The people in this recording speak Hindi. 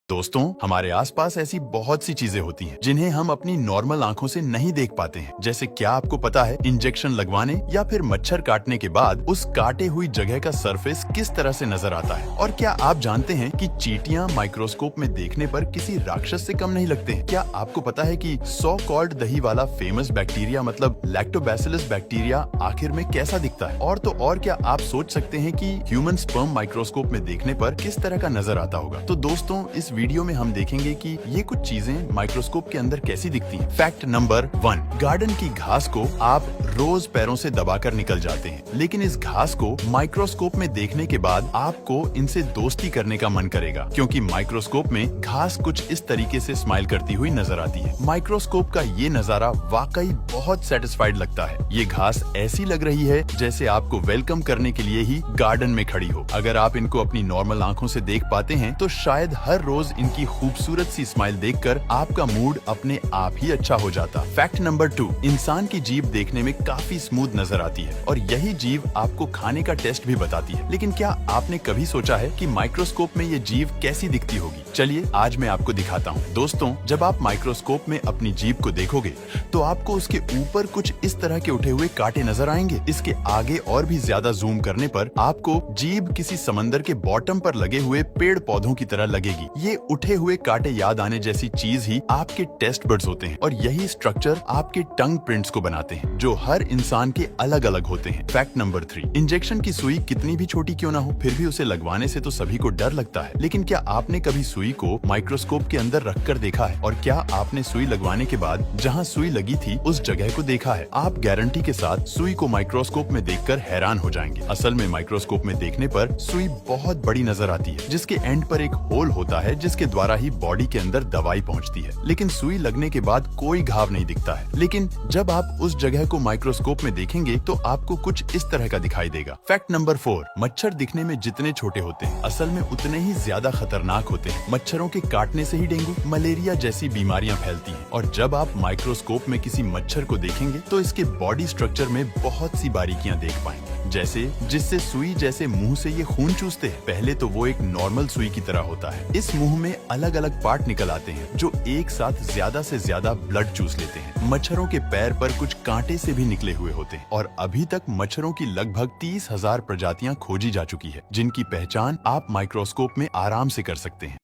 दोस्तों, हमारे आसपास ऐसी बहुत सी चीजें होती हैं जिन्हें हम अपनी नॉर्मल आंखों से नहीं देख पाते हैं। जैसे क्या आपको पता है इंजेक्शन लगवाने या फिर मच्छर काटने के बाद उस काटे हुई जगह का सरफेस किस तरह से नजर आता है? और क्या आप जानते हैं कि चींटियां माइक्रोस्कोप में देखने पर किसी राक्षस से कम नहीं लगते हैं? क्या आपको पता है कि सो कॉल्ड दही वाला फेमस बैक्टीरिया मतलब लैक्टोबैसिलस बैक्टीरिया आखिर में कैसा दिखता है? और तो और क्या आप सोच सकते हैं कि ह्यूमन स्पर्म माइक्रोस्कोप में देखने पर किस तरह का नजर आता होगा? तो दोस्तों, इस वीडियो में हम देखेंगे कि ये कुछ चीजें माइक्रोस्कोप के अंदर कैसी दिखती हैं। फैक्ट नंबर 1, गार्डन की घास को आप रोज पैरों से दबाकर निकल जाते हैं, लेकिन इस घास को माइक्रोस्कोप में देखने के बाद आपको इनसे दोस्ती करने का मन करेगा, क्योंकि माइक्रोस्कोप में घास कुछ इस तरीके से स्माइल करती हुई नजर आती है। माइक्रोस्कोप का ये नजारा वाकई बहुत सेटिस्फाइड लगता है। ये घास ऐसी लग रही है जैसे आपको वेलकम करने के लिए ही गार्डन में खड़ी हो। अगर आप इनको अपनी नॉर्मल आंखों से देख पाते हैं तो शायद हर रोज इनकी खूबसूरत सी स्माइल देखकर आपका मूड अपने आप ही अच्छा हो जाता। फैक्ट नंबर 2, इंसान की जीभ देखने में काफी स्मूथ नजर आती है और यही जीभ आपको खाने का टेस्ट भी बताती है। लेकिन क्या आपने कभी सोचा है कि माइक्रोस्कोप में ये जीभ कैसी दिखती होगी? चलिए आज मैं आपको दिखाता हूँ। दोस्तों, जब आप माइक्रोस्कोप में अपनी जीभ को देखोगे तो आपको उसके ऊपर कुछ इस तरह के उठे हुए कांटे नजर आएंगे। इसके आगे और भी ज्यादा जूम करने पर आपको जीभ किसी समंदर के बॉटम पर लगे हुए पेड़ पौधों की तरह लगेगी। ये उठे हुए कांटे याद आने जैसी चीज ही आपके टेस्ट बड्स होते हैं और यही स्ट्रक्चर आपके टंग प्रिंट्स को बनाते हैं, जो हर इंसान के अलग अलग होते हैं। फैक्ट नंबर 3, इंजेक्शन की सुई कितनी भी छोटी क्यों ना हो, फिर भी उसे लगवाने से तो सभी को डर लगता है। लेकिन क्या आपने कभी सुई को माइक्रोस्कोप के अंदर रखकर देखा है? और क्या आपने सुई लगवाने के बाद जहाँ सुई लगी थी उस जगह को देखा है? आप गारंटी के साथ सुई को माइक्रोस्कोप में देखकर हैरान हो जाएंगे। असल में माइक्रोस्कोप में देखने पर सुई बहुत बड़ी नजर आती है, जिसके एंड पर एक होल होता है जिसके द्वारा ही बॉडी के अंदर दवाई पहुंचती है। लेकिन सुई लगने के बाद कोई घाव नहीं दिखता है। लेकिन जब आप उस जगह को माइक्रोस्कोप में देखेंगे तो आपको कुछ इस तरह का दिखाई देगा। फैक्ट नंबर 4, मच्छर दिखने में जितने छोटे होते हैं असल में उतने ही ज्यादा खतरनाक होते हैं। मच्छरों के काटने से ही डेंगू, मलेरिया जैसी बीमारियां फैलती हैं। और जब आप माइक्रोस्कोप में किसी मच्छर को देखेंगे तो इसके बॉडी स्ट्रक्चर में बहुत सी बारीकियां देख पाएंगे, जैसे जिससे सुई जैसे मुंह से ये खून चूसते हैं। पहले तो वो एक नॉर्मल सुई की तरह होता है। इस मुंह में अलग अलग पार्ट निकल आते हैं जो एक साथ ज्यादा से ज्यादा ब्लड चूस लेते हैं। मच्छरों के पैर पर कुछ कांटे से भी निकले हुए होते हैं और अभी तक मच्छरों की लगभग 30,000 प्रजातियां खोजी जा चुकी है, जिनकी पहचान आप माइक्रोस्कोप में आराम से कर सकते हैं।